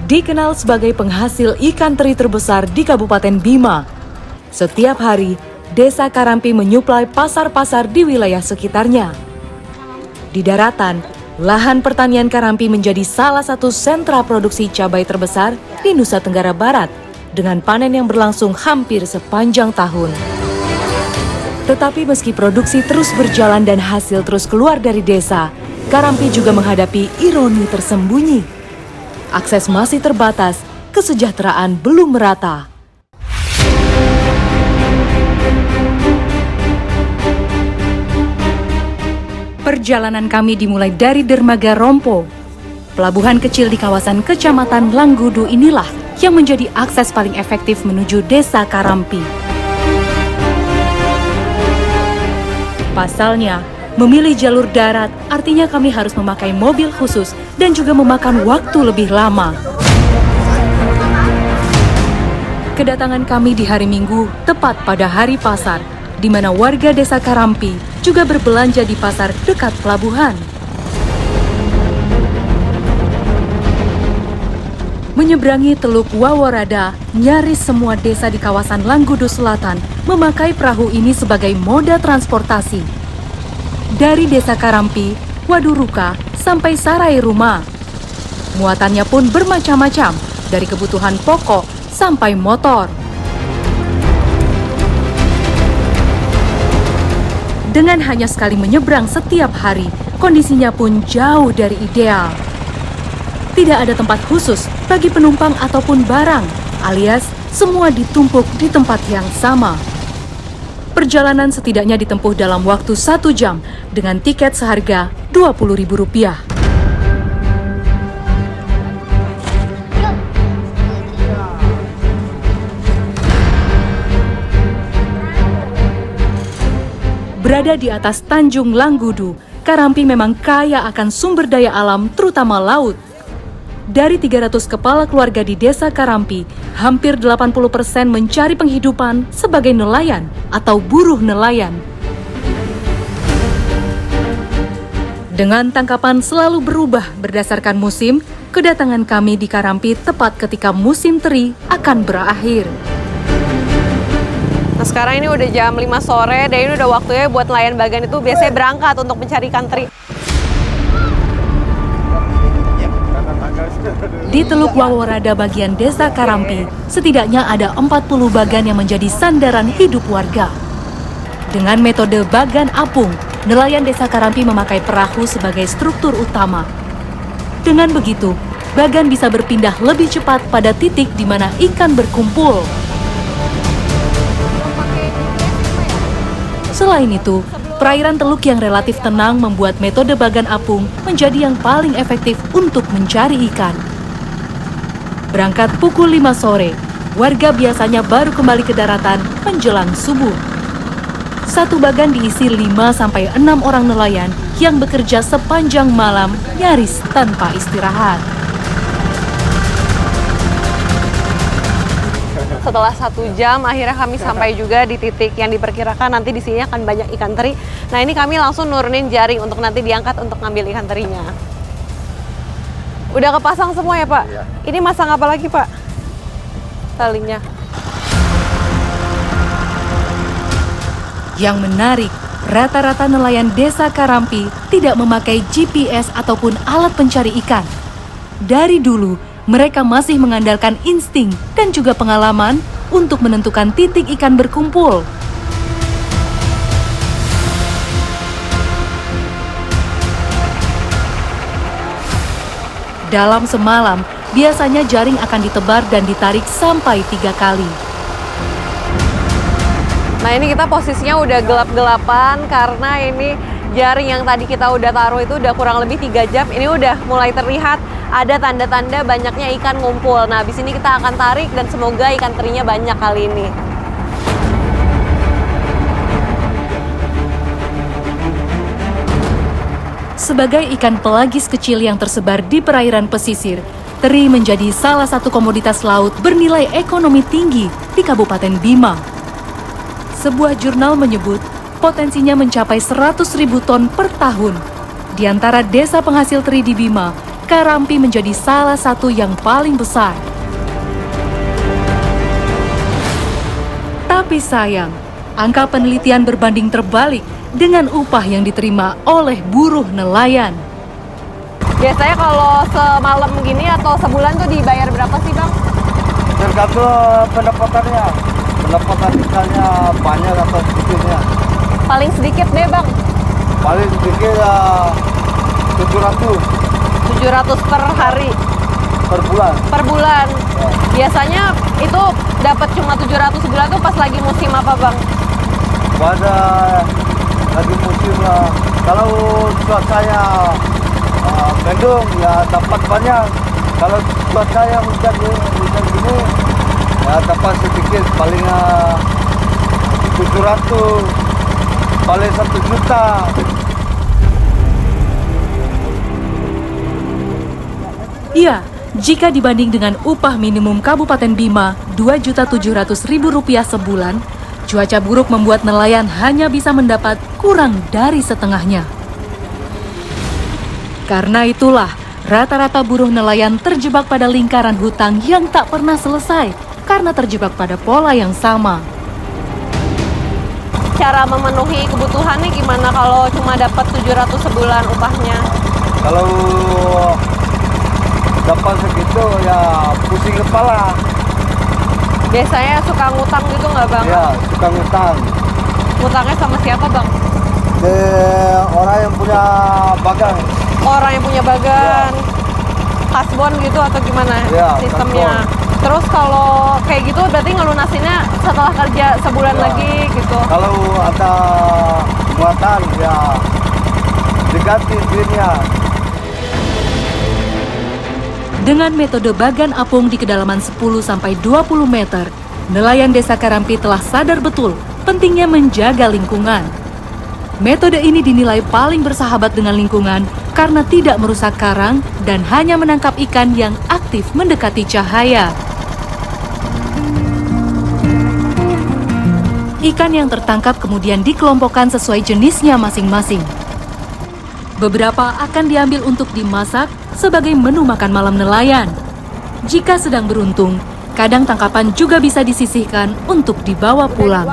dikenal sebagai penghasil ikan teri terbesar di Kabupaten Bima. Setiap hari, Desa Karampi menyuplai pasar-pasar di wilayah sekitarnya. Di daratan, lahan pertanian Karampi menjadi salah satu sentra produksi cabai terbesar di Nusa Tenggara Barat, dengan panen yang berlangsung hampir sepanjang tahun. Tetapi meski produksi terus berjalan dan hasil terus keluar dari desa, Karampi juga menghadapi ironi tersembunyi. Akses masih terbatas, kesejahteraan belum merata. Perjalanan kami dimulai dari Dermaga Rompo. Pelabuhan kecil di kawasan Kecamatan Langgudu inilah yang menjadi akses paling efektif menuju Desa Karampi. Pasalnya, memilih jalur darat artinya kami harus memakai mobil khusus dan juga memakan waktu lebih lama. Kedatangan kami di hari Minggu tepat pada hari pasar, di mana warga Desa Karampi juga berbelanja di pasar dekat pelabuhan. Menyeberangi Teluk Waworada, nyaris semua desa di kawasan Langgudu Selatan memakai perahu ini sebagai moda transportasi. Dari Desa Karampi, Waduruka, sampai Sarai Rumah. Muatannya pun bermacam-macam, dari kebutuhan pokok sampai motor. Dengan hanya sekali menyeberang setiap hari, kondisinya pun jauh dari ideal. Tidak ada tempat khusus bagi penumpang ataupun barang, alias semua ditumpuk di tempat yang sama. Perjalanan setidaknya ditempuh dalam waktu 1 jam dengan tiket seharga Rp20.000. Berada di atas Tanjung Langgudu, Karampi memang kaya akan sumber daya alam, terutama laut. Dari 300 kepala keluarga di Desa Karampi, hampir 80% mencari penghidupan sebagai nelayan atau buruh nelayan. Dengan tangkapan selalu berubah berdasarkan musim, kedatangan kami di Karampi tepat ketika musim teri akan berakhir. Nah, sekarang ini udah jam 5 sore dan ini udah waktunya buat nelayan bagan itu biasanya berangkat untuk mencari ikan teri. Di Teluk Waworada bagian Desa Karampi, setidaknya ada 40 bagan yang menjadi sandaran hidup warga. Dengan metode bagan apung, nelayan Desa Karampi memakai perahu sebagai struktur utama. Dengan begitu, bagan bisa berpindah lebih cepat pada titik di mana ikan berkumpul. Selain itu, perairan teluk yang relatif tenang membuat metode bagan apung menjadi yang paling efektif untuk mencari ikan. Berangkat pukul 5 sore, warga biasanya baru kembali ke daratan menjelang subuh. Satu bagan diisi 5-6 orang nelayan yang bekerja sepanjang malam nyaris tanpa istirahat. Setelah 1 jam, akhirnya kami sampai juga di titik yang diperkirakan nanti di sini akan banyak ikan teri. Nah, ini kami langsung nurunin jaring untuk nanti diangkat untuk ngambil ikan terinya. Udah kepasang semua ya, Pak? Iya. Ini masang apa lagi, Pak? Talinya. Yang menarik, rata-rata nelayan Desa Karampi tidak memakai GPS ataupun alat pencari ikan. Dari dulu, mereka masih mengandalkan insting dan juga pengalaman untuk menentukan titik ikan berkumpul. Dalam semalam, biasanya jaring akan ditebar dan ditarik sampai 3 kali. Nah, ini kita posisinya udah gelap-gelapan karena ini jaring yang tadi kita udah taruh itu udah kurang lebih 3 jam. Ini udah mulai terlihat ada tanda-tanda banyaknya ikan ngumpul. Nah, habis ini kita akan tarik dan semoga ikan terinya banyak kali ini. Sebagai ikan pelagis kecil yang tersebar di perairan pesisir, teri menjadi salah satu komoditas laut bernilai ekonomi tinggi di Kabupaten Bima. Sebuah jurnal menyebut potensinya mencapai 100.000 ton per tahun. Di antara desa penghasil teri di Bima, Karampi menjadi salah satu yang paling besar. Tapi sayang, angka penelitian berbanding terbalik dengan upah yang diterima oleh buruh nelayan. Biasanya kalau semalam gini atau sebulan tuh dibayar berapa sih Bang? Tergantung pendapatannya. Pendapatan ikannya banyak atau sedikitnya. Paling sedikit deh Bang. Paling sedikit 700 per hari. per bulan. Per bulan. Ya. Biasanya itu dapat cuma 700 sebulan tuh pas lagi musim apa Bang? Pada lagi musim kalau cuacanya mendung ya dapat banyak. Kalau cuacanya hujan gini ya dapat sedikit, paling 700, paling 1 juta. Iya, jika dibanding dengan upah minimum Kabupaten Bima Rp2.700.000 sebulan, cuaca buruk membuat nelayan hanya bisa mendapat kurang dari setengahnya. Karena itulah, rata-rata buruh nelayan terjebak pada lingkaran hutang yang tak pernah selesai karena terjebak pada pola yang sama. Cara memenuhi kebutuhannya gimana kalau cuma dapat 700 sebulan upahnya? Kalau dapat segitu ya pusing kepala. Biasanya suka ngutang gitu nggak Bang? Ya suka ngutang. Ngutangnya sama siapa Bang? Ke orang yang punya bagang. Orang yang punya bagan, kasbon gitu atau gimana Ya, sistemnya? kasbon. Terus kalau kayak gitu berarti ngelunasinnya setelah kerja sebulan Ya. lagi gitu? Kalau ada muatan ya diganti duitnya. Dengan metode bagan apung di kedalaman 10-20 meter, nelayan Desa Karampi telah sadar betul pentingnya menjaga lingkungan. Metode ini dinilai paling bersahabat dengan lingkungan karena tidak merusak karang dan hanya menangkap ikan yang aktif mendekati cahaya. Ikan yang tertangkap kemudian dikelompokkan sesuai jenisnya masing-masing. Beberapa akan diambil untuk dimasak sebagai menu makan malam nelayan. Jika sedang beruntung, kadang tangkapan juga bisa disisihkan untuk dibawa pulang.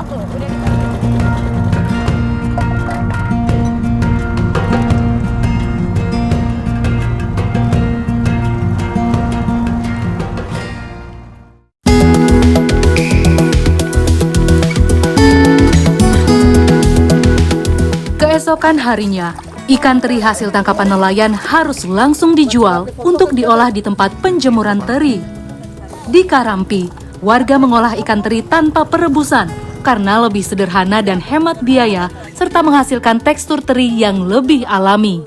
Keesokan harinya, ikan teri hasil tangkapan nelayan harus langsung dijual untuk diolah di tempat penjemuran teri. Di Karampi, warga mengolah ikan teri tanpa perebusan karena lebih sederhana dan hemat biaya serta menghasilkan tekstur teri yang lebih alami.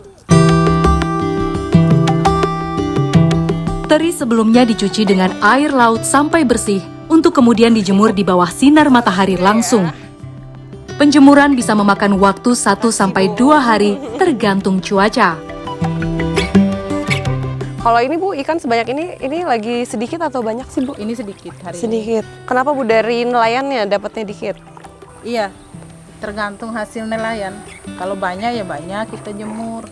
Teri sebelumnya dicuci dengan air laut sampai bersih untuk kemudian dijemur di bawah sinar matahari langsung. Penjemuran bisa memakan waktu 1-2 hari tergantung cuaca. Kalau ini Bu, ikan sebanyak ini lagi sedikit atau banyak sih Bu? Ini sedikit hari Sedikit. Kenapa Bu dari nelayannya dapatnya dikit? ini. Iya, tergantung hasil nelayan. Kalau banyak ya banyak kita jemur.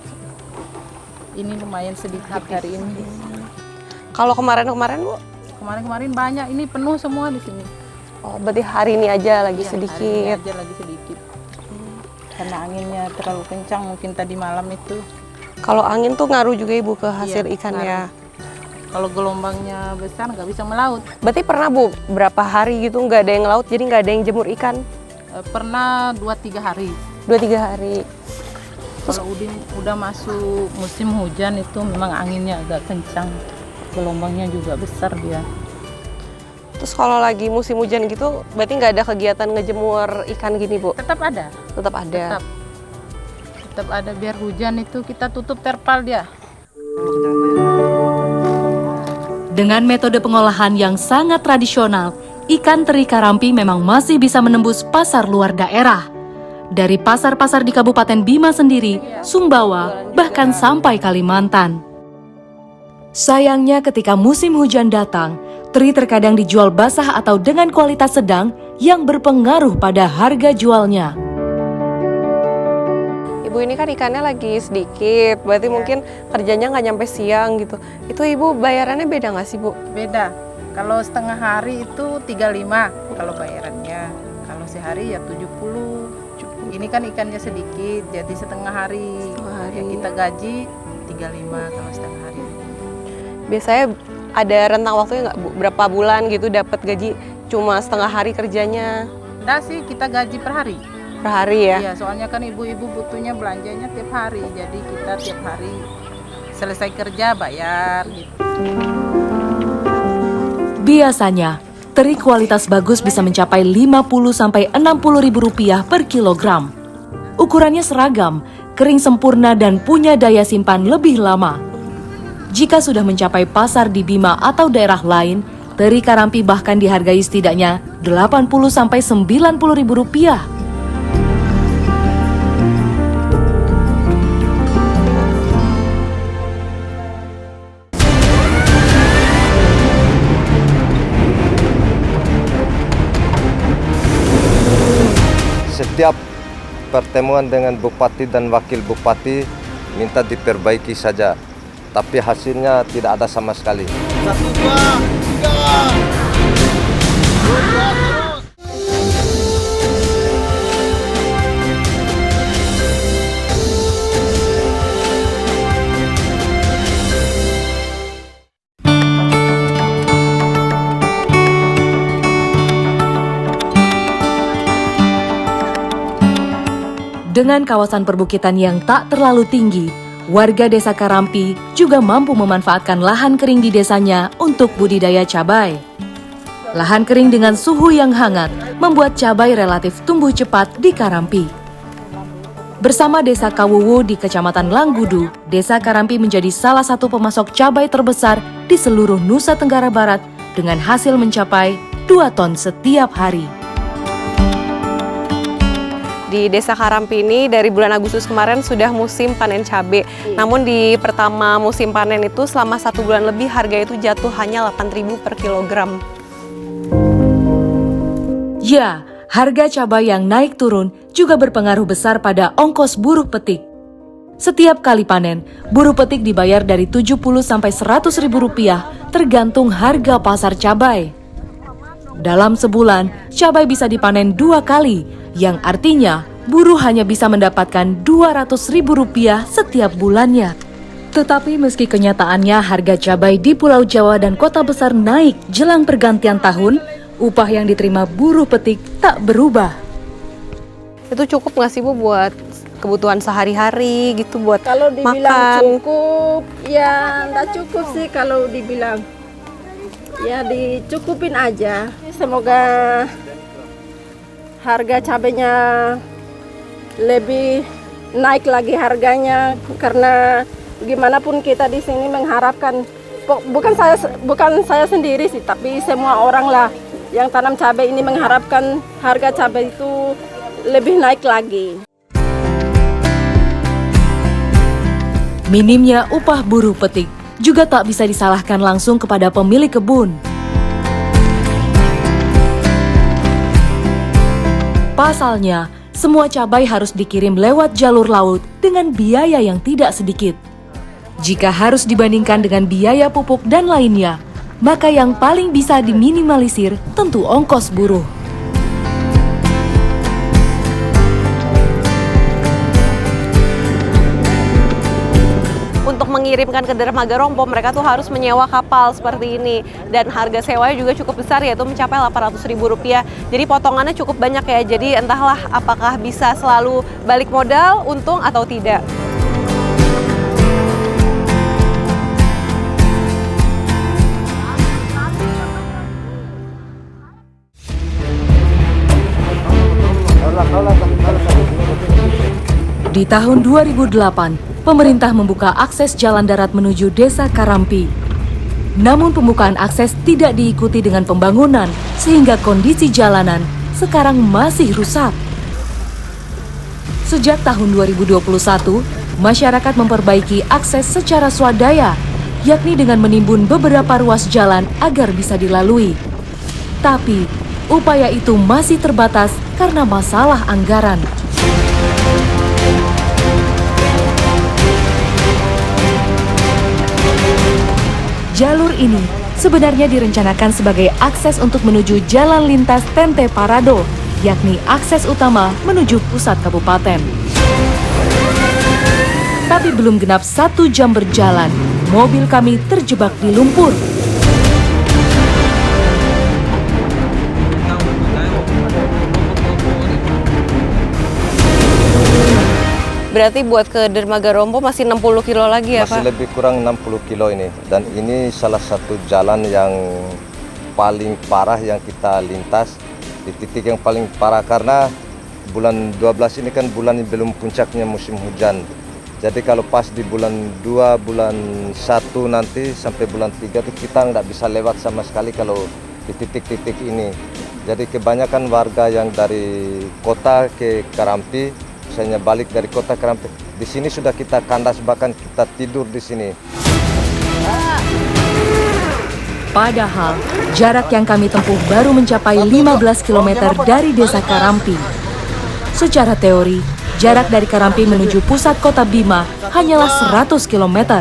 Ini lumayan sedikit hari ini. Kalau kemarin-kemarin Bu? Kemarin-kemarin banyak, ini penuh semua di sini. Oh, berarti hari ini aja lagi Iya, hari sedikit. ini aja lagi sedikit. Karena anginnya terlalu kencang mungkin tadi malam itu. Kalau angin tuh ngaruh juga Ibu ke hasil Iya, ikannya. Kalau gelombangnya besar nggak bisa melaut. Berarti pernah Bu, berapa hari gitu nggak ada yang laut, jadi nggak ada yang jemur ikan? Pernah 2-3 hari. 2-3 hari. Kalau udah masuk musim hujan itu memang anginnya agak kencang. Gelombangnya juga besar dia. Terus kalau lagi musim hujan gitu, berarti nggak ada kegiatan ngejemur ikan gini Bu? Tetap ada. Tetap ada. Tetap ada, biar hujan itu kita tutup terpal dia. Dengan metode pengolahan yang sangat tradisional, ikan teri Karampi memang masih bisa menembus pasar luar daerah. Dari pasar-pasar di Kabupaten Bima sendiri, Sumbawa, bahkan sampai Kalimantan. Sayangnya ketika musim hujan datang, teri terkadang dijual basah atau dengan kualitas sedang yang berpengaruh pada harga jualnya. Ibu Ibu ini kan ikannya lagi sedikit, berarti mungkin kerjanya nggak nyampe siang gitu. Itu Ibu bayarannya beda nggak sih Bu? Beda. Kalau setengah hari itu 35 kalau bayarannya. Kalau sehari ya 70. Ini kan ikannya sedikit, jadi setengah hari. Ya kita gaji 35 kalau setengah hari. Biasanya ada rentang waktunya nggak Bu? Berapa bulan gitu dapat gaji cuma setengah hari kerjanya? Enggak sih, kita gaji per hari. Per hari ya? Iya, soalnya kan ibu-ibu butuhnya belanjanya tiap hari. Jadi kita tiap hari selesai kerja bayar gitu. Biasanya, teri kualitas bagus bisa mencapai 50–60 ribu rupiah per kilogram. Ukurannya seragam, kering sempurna dan punya daya simpan lebih lama. Jika sudah mencapai pasar di Bima atau daerah lain, teri Karampi bahkan dihargai setidaknya 80–90 ribu rupiah. Setiap pertemuan dengan bupati dan wakil bupati minta diperbaiki saja, tapi hasilnya tidak ada sama sekali. 1, 2, 3. Dengan kawasan perbukitan yang tak terlalu tinggi, warga desa Karampi juga mampu memanfaatkan lahan kering di desanya untuk budidaya cabai. Lahan kering dengan suhu yang hangat membuat cabai relatif tumbuh cepat di Karampi. Bersama desa Kawuwu di Kecamatan Langgudu, desa Karampi menjadi salah satu pemasok cabai terbesar di seluruh Nusa Tenggara Barat dengan hasil mencapai 2 ton setiap hari. Di Desa Karampi ini dari bulan Agustus kemarin sudah musim panen cabai. Namun di pertama musim panen itu selama 1 bulan lebih harga itu jatuh hanya 8.000 per kilogram. Ya, harga cabai yang naik turun juga berpengaruh besar pada ongkos buruh petik. Setiap kali panen, buruh petik dibayar dari 70–100 ribu rupiah tergantung harga pasar cabai. Dalam sebulan, cabai bisa dipanen 2 kali, yang artinya buruh hanya bisa mendapatkan 200 ribu rupiah setiap bulannya. Tetapi meski kenyataannya harga cabai di Pulau Jawa dan kota besar naik jelang pergantian tahun, upah yang diterima buruh petik tak berubah. Itu cukup nggak sih Bu buat kebutuhan sehari-hari gitu, buat Kalau dibilang makan? cukup, ya nggak cukup sih kalau dibilang. Ya dicukupin aja. Semoga harga cabenya lebih naik lagi harganya, karena gimana pun kita di sini mengharapkan, bukan saya sendiri sih, tapi semua orang lah yang tanam cabai ini mengharapkan harga cabai itu lebih naik lagi. Minimnya upah buruh petik juga tak bisa disalahkan langsung kepada pemilik kebun. Pasalnya, semua cabai harus dikirim lewat jalur laut dengan biaya yang tidak sedikit. Jika harus dibandingkan dengan biaya pupuk dan lainnya, maka yang paling bisa diminimalisir tentu ongkos buruh. Untuk mengirimkan ke dermaga Rompo, mereka tuh harus menyewa kapal seperti ini. Dan harga sewanya juga cukup besar, yaitu mencapai 800 ribu rupiah. Jadi potongannya cukup banyak ya, jadi entahlah apakah bisa selalu balik modal, untung atau tidak. Di tahun 2008, pemerintah membuka akses jalan darat menuju Desa Karampi. Namun pembukaan akses tidak diikuti dengan pembangunan, sehingga kondisi jalanan sekarang masih rusak. Sejak tahun 2021, masyarakat memperbaiki akses secara swadaya, yakni dengan menimbun beberapa ruas jalan agar bisa dilalui. Tapi, upaya itu masih terbatas karena masalah anggaran. Jalur ini sebenarnya direncanakan sebagai akses untuk menuju jalan lintas Tente Parado, yakni akses utama menuju pusat kabupaten. Tapi belum genap 1 jam berjalan, mobil kami terjebak di lumpur. Berarti buat ke Dermaga Rompo masih 60 kilo lagi ya, Masih Pak? lebih kurang 60 kilo ini. Dan ini salah satu jalan yang paling parah yang kita lintas. Di titik yang paling parah karena bulan 12 ini kan bulan yang belum puncaknya musim hujan. Jadi kalau pas di bulan 2, bulan 1 nanti sampai bulan 3 itu kita nggak bisa lewat sama sekali kalau di titik-titik ini. Jadi kebanyakan warga yang dari kota ke Karampi, misalnya balik dari kota Karampi, di sini sudah kita kandas, bahkan kita tidur di sini. Padahal jarak yang kami tempuh baru mencapai 15 km dari desa Karampi. Secara teori, jarak dari Karampi menuju pusat kota Bima hanyalah 100 km.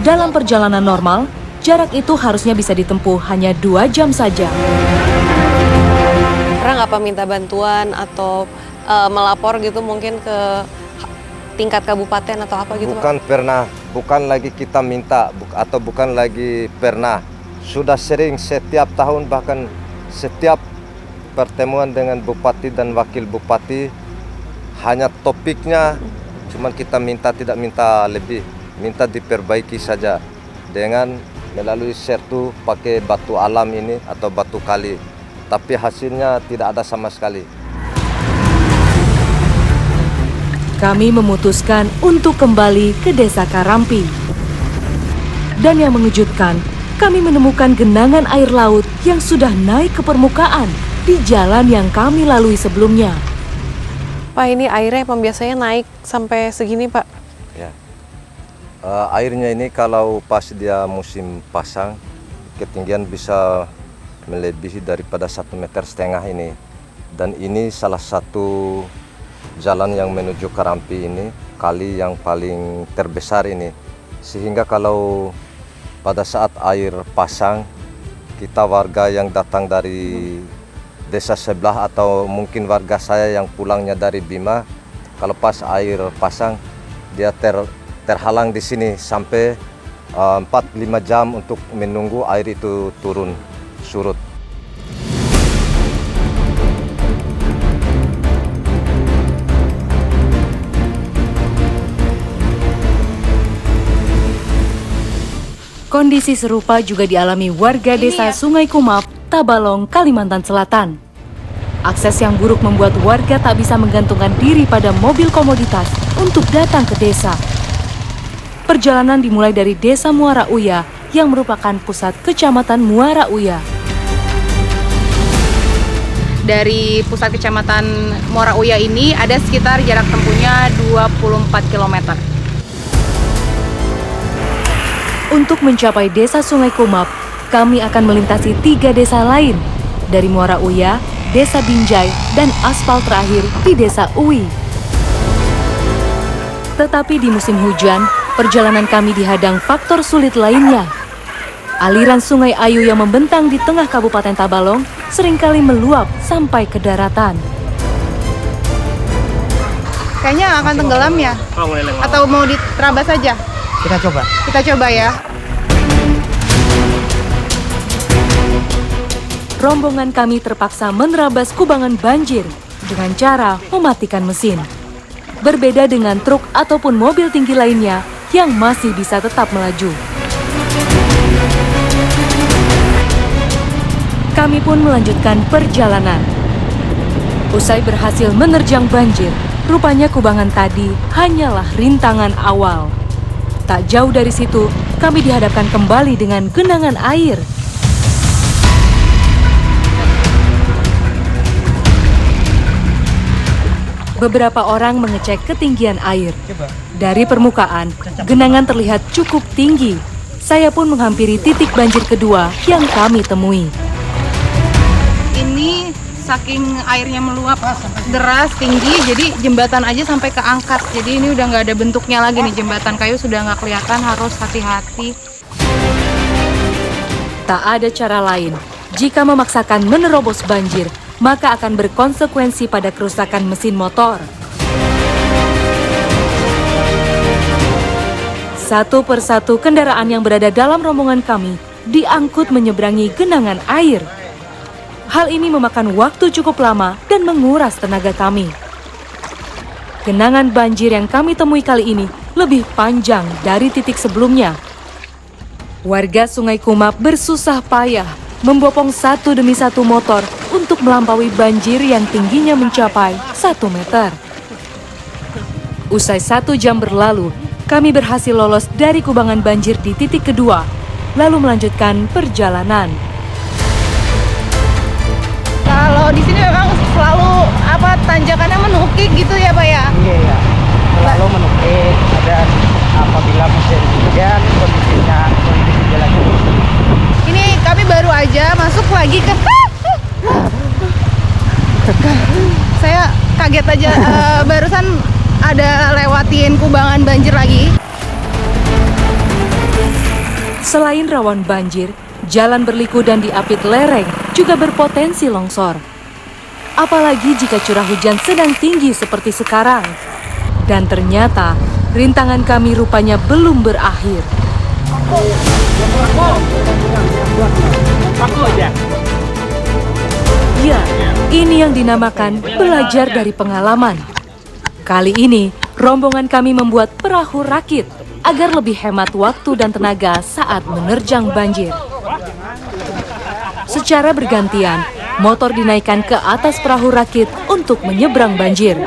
Dalam perjalanan normal, jarak itu harusnya bisa ditempuh hanya 2 jam saja. Pernah nggak Pak minta bantuan atau melapor gitu mungkin ke tingkat kabupaten atau apa gitu, Bukan Pak? pernah, bukan lagi kita minta, atau bukan lagi pernah. Sudah sering setiap tahun, bahkan setiap pertemuan dengan bupati dan wakil bupati, hanya topiknya cuman kita minta, tidak minta lebih, minta diperbaiki saja dengan melalui sertu pakai batu alam ini atau batu kali. Tapi hasilnya tidak ada sama sekali. Kami memutuskan untuk kembali ke desa Karampi. Dan yang mengejutkan, kami menemukan genangan air laut yang sudah naik ke permukaan di jalan yang kami lalui sebelumnya. Pak, ini airnya biasanya naik sampai segini, Pak? Ya. Airnya ini kalau pas dia musim pasang, ketinggian bisa melebihi daripada 1,5 meter ini. Dan ini salah satu jalan yang menuju Karampi ini, kali yang paling terbesar ini. Sehingga kalau pada saat air pasang, kita warga yang datang dari desa sebelah atau mungkin warga saya yang pulangnya dari Bima, kalau pas air pasang, dia terhalang di sini sampai 4-5 jam untuk menunggu air itu turun, surut. Kondisi serupa juga dialami warga desa Sungai Kumap, Tabalong, Kalimantan Selatan. Akses yang buruk membuat warga tak bisa menggantungkan diri pada mobil komoditas untuk datang ke desa. Perjalanan dimulai dari Desa Muara Uya yang merupakan pusat Kecamatan Muara Uya. Dari pusat Kecamatan Muara Uya ini ada sekitar jarak tempuhnya 24 km. Untuk mencapai desa Sungai Kumap, kami akan melintasi 3 desa lain, dari Muara Uya, Desa Binjai, dan aspal terakhir di Desa Uwi. Tetapi di musim hujan, perjalanan kami dihadang faktor sulit lainnya. Aliran Sungai Ayu yang membentang di tengah Kabupaten Tabalong seringkali meluap sampai ke daratan. Kayaknya akan tenggelam ya? Atau mau diterabas saja? Kita coba. Kita coba ya. Rombongan kami terpaksa menerabas kubangan banjir dengan cara mematikan mesin. Berbeda dengan truk ataupun mobil tinggi lainnya yang masih bisa tetap melaju. Kami pun melanjutkan perjalanan. Usai berhasil menerjang banjir, rupanya kubangan tadi hanyalah rintangan awal. Tak jauh dari situ, kami dihadapkan kembali dengan genangan air. Beberapa orang mengecek ketinggian air. Dari permukaan, genangan terlihat cukup tinggi. Saya pun menghampiri titik banjir kedua yang kami temui. Ini saking airnya meluap deras tinggi, jadi jembatan aja sampai keangkat. Jadi ini udah nggak ada bentuknya lagi nih, jembatan kayu sudah nggak kelihatan, harus hati-hati. Tak ada cara lain. Jika memaksakan menerobos banjir, maka akan berkonsekuensi pada kerusakan mesin motor. Satu persatu kendaraan yang berada dalam rombongan kami diangkut menyeberangi genangan air. Hal ini memakan waktu cukup lama dan menguras tenaga kami. Genangan banjir yang kami temui kali ini lebih panjang dari titik sebelumnya. Warga Sungai Kumap bersusah payah membopong satu demi satu motor untuk melampaui banjir yang tingginya mencapai 1 meter. Usai 1 jam berlalu, kami berhasil lolos dari kubangan banjir di titik kedua, lalu melanjutkan perjalanan. Kalau di sini memang selalu tanjakannya menukik gitu ya Pak ya? Iya, selalu menukik. Dan apabila musim hujan kondisi jalannya rusak. Ini kami baru aja masuk lagi ke saya kaget aja, barusan ada lewatin kubangan banjir lagi. Selain rawan banjir, jalan berliku dan diapit lereng juga berpotensi longsor. Apalagi jika curah hujan sedang tinggi seperti sekarang. Dan ternyata, rintangan kami rupanya belum berakhir. Ya, ini yang dinamakan belajar dari pengalaman. Kali ini, rombongan kami membuat perahu rakit agar lebih hemat waktu dan tenaga saat menerjang banjir. Secara bergantian, motor dinaikkan ke atas perahu rakit untuk menyeberang banjir.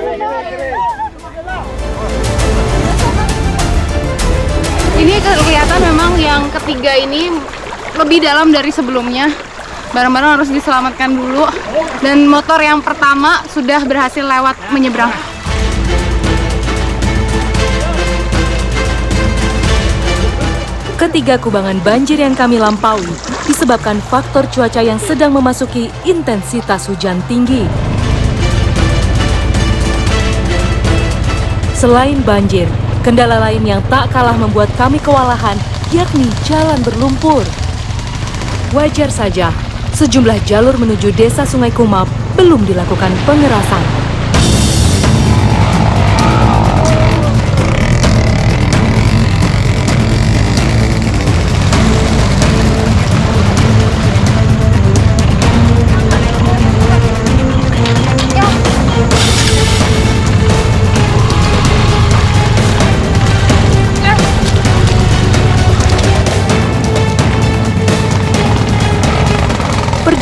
Ini kelihatan memang yang ketiga ini lebih dalam dari sebelumnya. Barang-barang harus diselamatkan dulu. Dan motor yang pertama sudah berhasil lewat menyeberang. Ketiga kubangan banjir yang kami lampaui disebabkan faktor cuaca yang sedang memasuki intensitas hujan tinggi. Selain banjir, kendala lain yang tak kalah membuat kami kewalahan yakni jalan berlumpur. Wajar saja, sejumlah jalur menuju desa Sungai Kumap belum dilakukan pengerasan.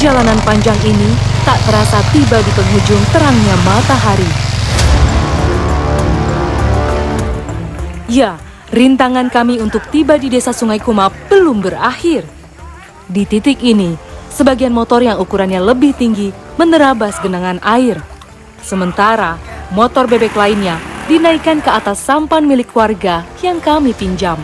Perjalanan panjang ini tak terasa tiba di penghujung terangnya matahari. Ya, rintangan kami untuk tiba di desa Sungai Kumap belum berakhir. Di titik ini, sebagian motor yang ukurannya lebih tinggi menerabas genangan air. Sementara, motor bebek lainnya dinaikkan ke atas sampan milik warga yang kami pinjam.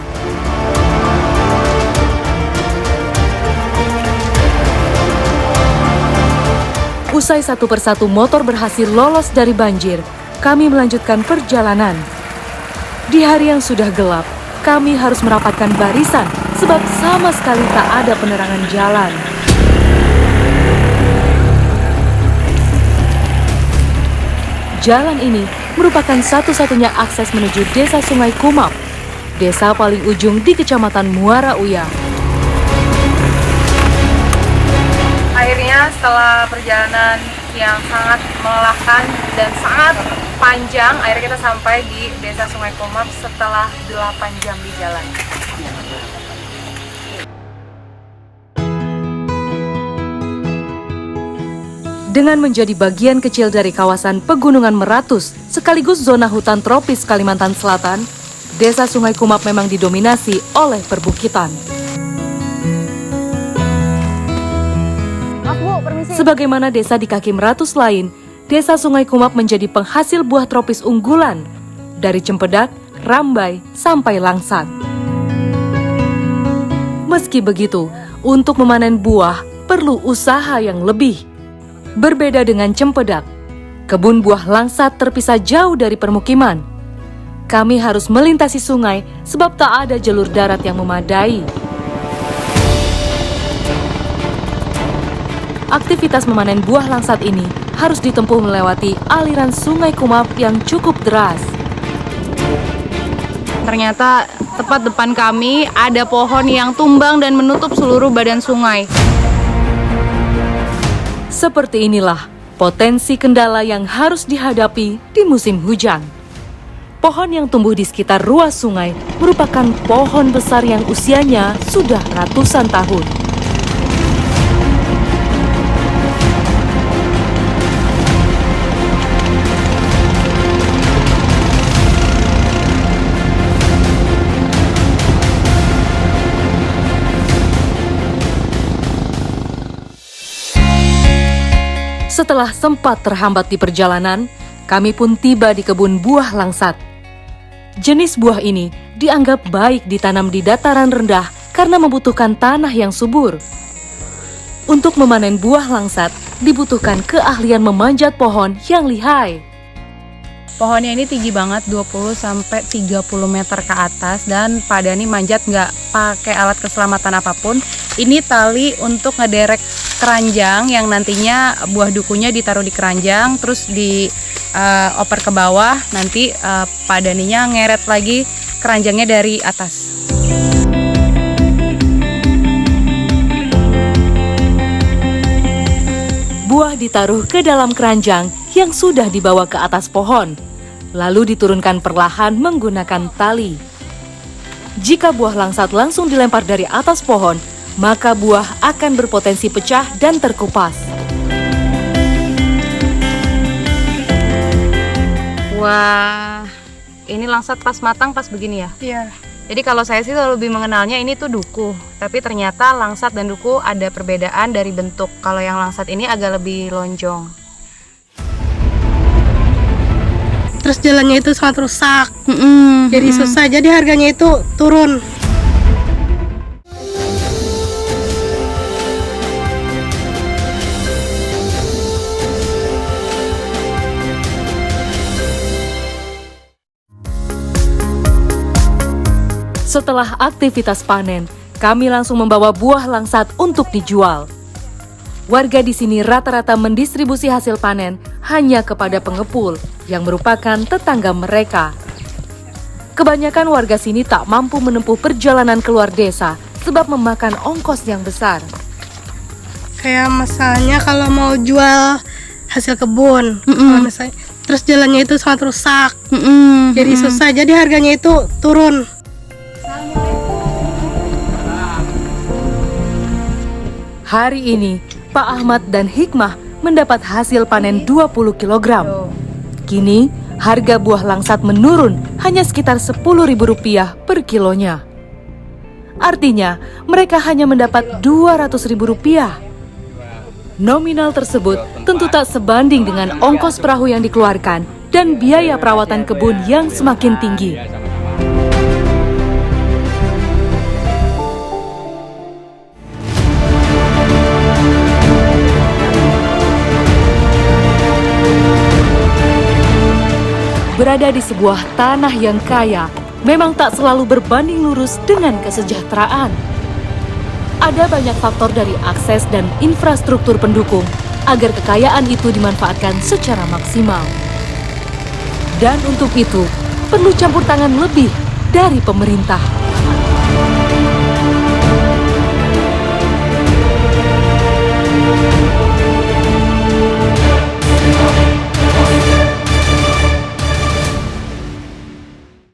Usai satu persatu motor berhasil lolos dari banjir, kami melanjutkan perjalanan. Di hari yang sudah gelap, kami harus merapatkan barisan sebab sama sekali tak ada penerangan jalan. Jalan ini merupakan satu-satunya akses menuju desa Sungai Kumap, desa paling ujung di Kecamatan Muara Uya. Akhirnya setelah perjalanan yang sangat melelahkan dan sangat panjang, akhirnya kita sampai di desa Sungai Kumap setelah 8 jam di jalan. Dengan menjadi bagian kecil dari kawasan Pegunungan Meratus, sekaligus zona hutan tropis Kalimantan Selatan, desa Sungai Kumap memang didominasi oleh perbukitan. Sebagaimana desa di kaki Meratus lain, desa Sungai Kumap menjadi penghasil buah tropis unggulan, dari cempedak, rambai, sampai langsat. Meski begitu, untuk memanen buah perlu usaha yang lebih. Berbeda dengan Cempedak, kebun buah Langsat terpisah jauh dari permukiman. Kami harus melintasi sungai sebab tak ada jalur darat yang memadai. Aktivitas memanen buah Langsat ini harus ditempuh melewati aliran sungai Kumap yang cukup deras. Ternyata tepat depan kami ada pohon yang tumbang dan menutup seluruh badan sungai. Seperti inilah potensi kendala yang harus dihadapi di musim hujan. Pohon yang tumbuh di sekitar ruas sungai merupakan pohon besar yang usianya sudah ratusan tahun. Setelah sempat terhambat di perjalanan, kami pun tiba di kebun buah Langsat. Jenis buah ini dianggap baik ditanam di dataran rendah karena membutuhkan tanah yang subur. Untuk memanen buah Langsat, dibutuhkan keahlian memanjat pohon yang lihai. Pohonnya ini tinggi banget, 20-30 meter ke atas, dan Pak Dani manjat nggak pakai alat keselamatan apapun. Ini tali untuk ngederek keranjang yang nantinya buah dukunya ditaruh di keranjang, terus dioper ke bawah, nanti Pak Daninya ngeret lagi keranjangnya dari atas. Buah ditaruh ke dalam keranjang yang sudah dibawa ke atas pohon, lalu diturunkan perlahan menggunakan tali. Jika buah Langsat langsung dilempar dari atas pohon, maka buah akan berpotensi pecah dan terkupas. Wah, ini Langsat pas matang pas begini ya? Iya. Jadi kalau saya sih lebih mengenalnya ini tuh duku, tapi ternyata Langsat dan duku ada perbedaan dari bentuk. Kalau yang Langsat ini agak lebih lonjong. Terus jalannya itu sangat rusak, jadi susah, jadi harganya itu turun. Setelah aktivitas panen, kami langsung membawa buah Langsat untuk dijual. Warga di sini rata-rata mendistribusi hasil panen hanya kepada pengepul yang merupakan tetangga mereka. Kebanyakan warga sini tak mampu menempuh perjalanan keluar desa sebab memakan ongkos yang besar. Kayak misalnya kalau mau jual hasil kebun, kalau misalnya, terus jalannya itu sangat rusak, jadi susah, jadi harganya itu turun. Hari ini, Pak Ahmad dan Hikmah mendapat hasil panen 20 kg. Kini, harga buah Langsat menurun hanya sekitar Rp10.000 per kilonya. Artinya, mereka hanya mendapat Rp200.000. Nominal tersebut tentu tak sebanding dengan ongkos perahu yang dikeluarkan dan biaya perawatan kebun yang semakin tinggi. Berada di sebuah tanah yang kaya memang tak selalu berbanding lurus dengan kesejahteraan. Ada banyak faktor dari akses dan infrastruktur pendukung agar kekayaan itu dimanfaatkan secara maksimal. Dan untuk itu, perlu campur tangan lebih dari pemerintah.